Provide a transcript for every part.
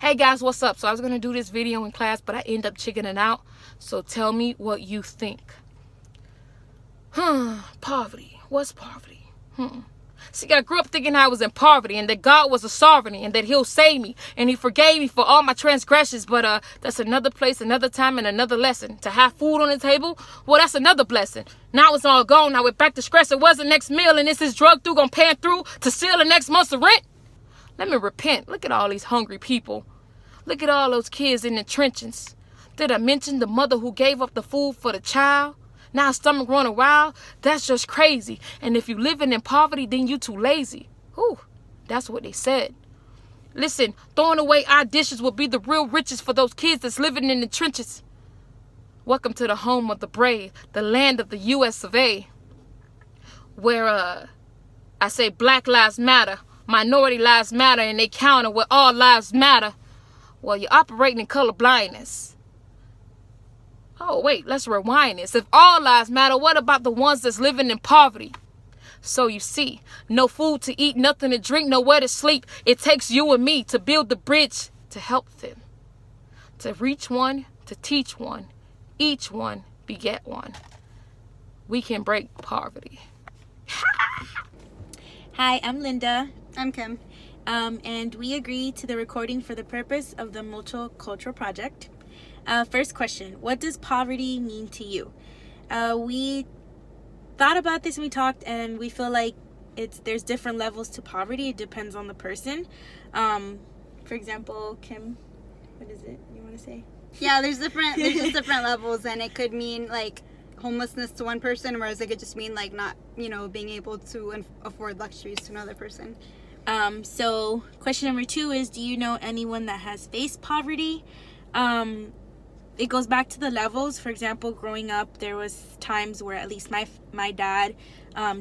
Hey guys, what's up? So I was going to do this video in class, but I end up chickening out. So tell me what you think. Poverty. What's poverty? See, I grew up thinking I was in poverty and that God was a sovereignty and that he'll save me and he forgave me for all my transgressions. But that's another place, another time, and another lesson. To have food on the table, well, that's another blessing. Now it's all gone. Now we're back to scratch. It was the next meal and this is drug through gonna pan through to seal the next month's rent. Let me repent. Look at all these hungry people. Look at all those kids in the trenches. Did I mention the mother who gave up the food for the child? Now stomach running wild? That's just crazy. And if you living in poverty, then you too lazy. Whew, that's what they said. Listen, throwing away our dishes will be the real riches for those kids that's living in the trenches. Welcome to the home of the brave, the land of the US of A. Where, I say Black Lives Matter, minority lives matter, and they counter where all lives matter. Well, you're operating in color blindness. Oh, wait, let's rewind this. If all lives matter, what about the ones that's living in poverty? So you see, no food to eat, nothing to drink, nowhere to sleep. It takes you and me to build the bridge to help them. To reach one, to teach one, each one beget one. We can break poverty. Hi, I'm Linda. I'm Kim. And we agree to the recording for the purpose of the Multicultural project. First question, what does poverty mean to you? We thought about this and we talked, and we feel like there's different levels to poverty. It depends on the person. For example, Kim, what is it you want to say? Yeah, there's just different levels, and it could mean like homelessness to one person, whereas it could just mean like not, being able to afford luxuries to another person. So question number 2 is, do you know anyone that has faced poverty? It goes back to the levels. For example, growing up, there was times where at least my dad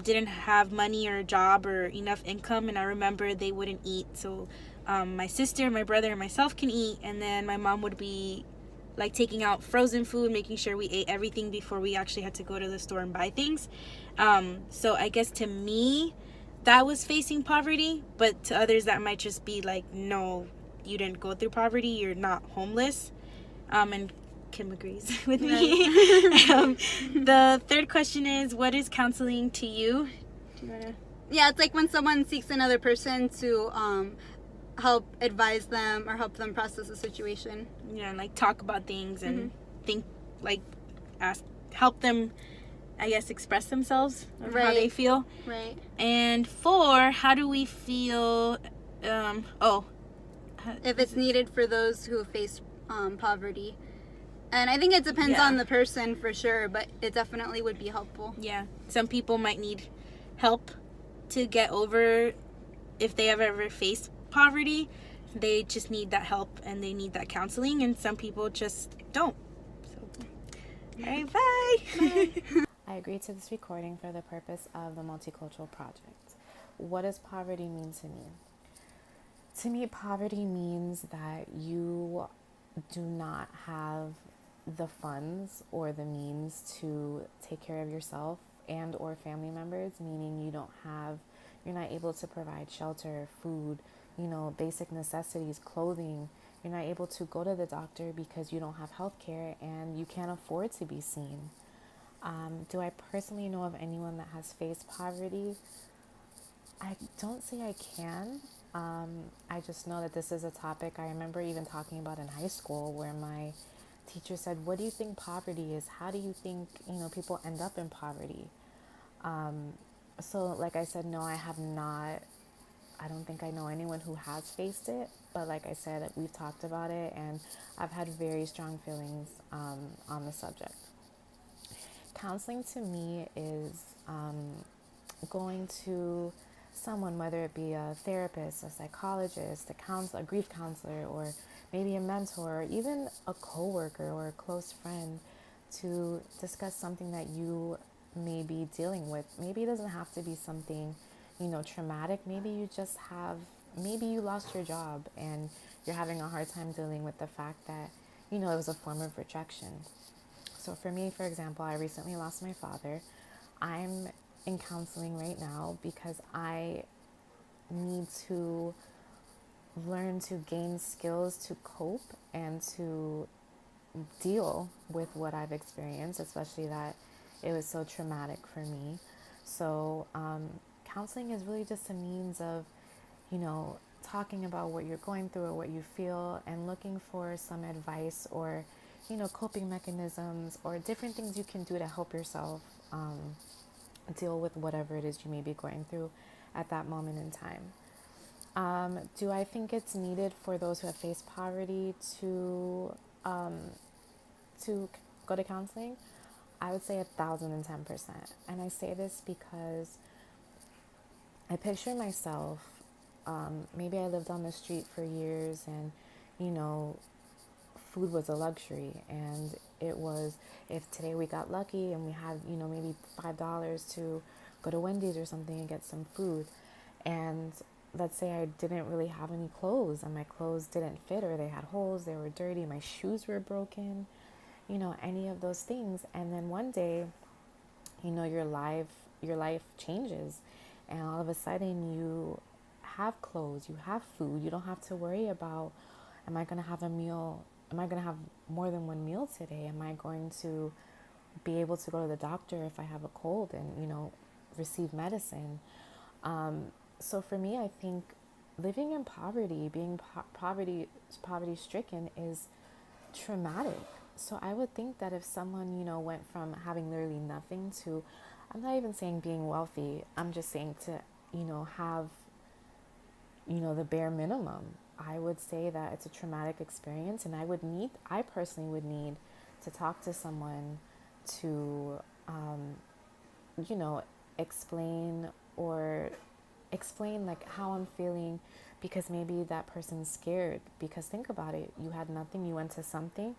didn't have money or a job or enough income, and I remember they wouldn't eat. So my sister, my brother, and myself can eat, and then my mom would be like taking out frozen food, making sure we ate everything before we actually had to go to the store and buy things. So I guess to me, that was facing poverty, but to others that might just be like, no, you didn't go through poverty, you're not homeless. And Kim agrees with me. The third question is, what is counseling to you? Do you wanna? Yeah, it's like when someone seeks another person to help advise them or help them process a situation. Yeah, like talk about things and think, like help them, I guess, express themselves or how they feel. Right. And 4, how do we feel? If it's needed for those who face poverty. And I think it depends on the person for sure, but it definitely would be helpful. Yeah, some people might need help to get over if they have ever faced poverty. They just need that help and they need that counseling, and some people just don't. So, all right, bye. I agreed to this recording for the purpose of the Multicultural project. What does poverty mean to me? To me, poverty means that you do not have the funds or the means to take care of yourself and or family members, meaning you're not able to provide shelter, food, basic necessities, clothing. You're not able to go to the doctor because you don't have health care and you can't afford to be seen. Do I personally know of anyone that has faced poverty? I don't say I can. I just know that this is a topic I remember even talking about in high school, where my teacher said, what do you think poverty is? How do you think, people end up in poverty? So like I said, no, I have not. I don't think I know anyone who has faced it, but like I said, we've talked about it and I've had very strong feelings on the subject. Counseling to me is going to someone, whether it be a therapist, a psychologist, a grief counselor, or maybe a mentor, or even a coworker or a close friend, to discuss something that you may be dealing with. Maybe it doesn't have to be something, traumatic. Maybe you lost your job and you're having a hard time dealing with the fact that, it was a form of rejection. So for me, for example, I recently lost my father. I'm in counseling right now because I need to learn to gain skills to cope and to deal with what I've experienced, especially that it was so traumatic for me. So, counseling is really just a means of, talking about what you're going through or what you feel and looking for some advice or, coping mechanisms or different things you can do to help yourself deal with whatever it is you may be going through at that moment in time. Do I think it's needed for those who have faced poverty to go to counseling? I would say 1,010%. And I say this because I picture myself, maybe I lived on the street for years and, food was a luxury. And it was, if today we got lucky and we had, maybe $5 to go to Wendy's or something and get some food. And let's say I didn't really have any clothes and my clothes didn't fit or they had holes, they were dirty, my shoes were broken, any of those things. And then one day, your life changes and all of a sudden you have clothes, you have food, you don't have to worry about, am I going to have a meal? Am I going to have more than one meal today? Am I going to be able to go to the doctor if I have a cold and, receive medicine? So for me, I think living in poverty, being poverty stricken is traumatic. So I would think that if someone, went from having literally nothing to, I'm not even saying being wealthy, I'm just saying to, have, the bare minimum, I would say that it's a traumatic experience. And I personally would need to talk to someone to, explain like how I'm feeling, because maybe that person's scared. Because think about it, you had nothing, you went to something.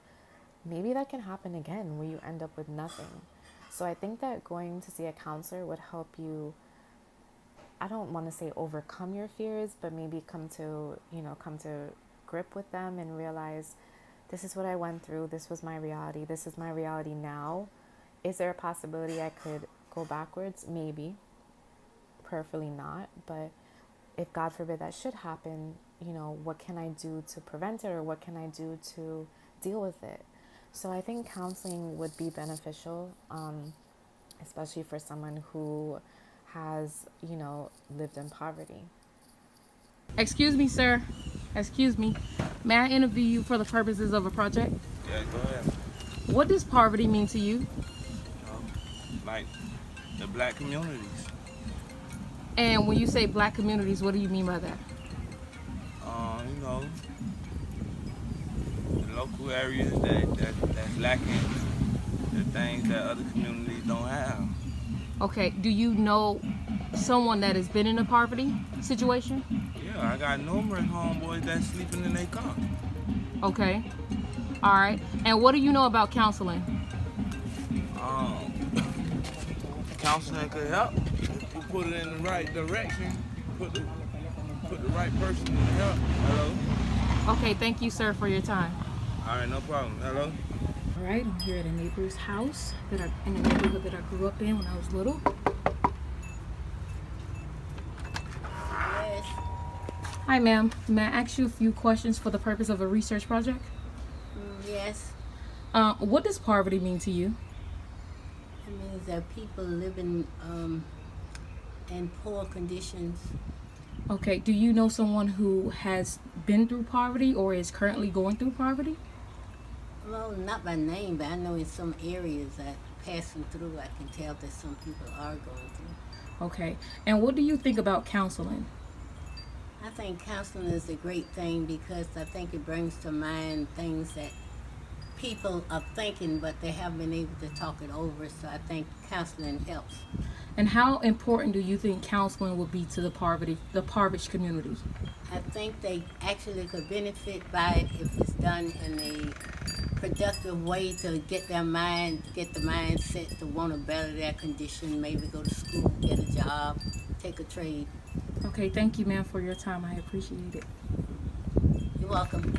Maybe that can happen again where you end up with nothing. So I think that going to see a counselor would help you, I don't want to say overcome your fears, but maybe come to grip with them and realize, this is what I went through, this was my reality, this is my reality now. Is there a possibility I could go backwards? Maybe. Prayerfully not. But if God forbid that should happen, what can I do to prevent it, or what can I do to deal with it? So I think counseling would be beneficial, especially for someone who has, lived in poverty. Excuse me, sir. Excuse me. May I interview you for the purposes of a project? Yeah, go ahead. What does poverty mean to you? Like the black communities. And when you say black communities, what do you mean by that? The local areas that's lacking the things that other communities don't have. Okay, do you know someone that has been in a poverty situation? Yeah, I got numerous homeboys that's sleeping in their car. Okay. All right. And what do you know about counseling? Counseling could help. We put it in the right direction. Put the right person in help. Hello? Okay, thank you, sir, for your time. All right, no problem. Hello? All right, I'm here at a neighbor's house in the neighborhood that I grew up in when I was little. Yes. Hi, ma'am. May I ask you a few questions for the purpose of a research project? Yes. What does poverty mean to you? It means that people living in poor conditions. Okay, do you know someone who has been through poverty or is currently going through poverty? Well, not by name, but I know in some areas that passing through, I can tell that some people are going through. Okay, and what do you think about counseling? I think counseling is a great thing because I think it brings to mind things that people are thinking, but they haven't been able to talk it over. So I think counseling helps. And how important do you think counseling will be to the impoverished community? I think they actually could benefit by it if it's done in a productive way to get the mindset to want to better their condition, maybe go to school, get a job, take a trade. Okay, thank you, ma'am, for your time. I appreciate it. You're welcome.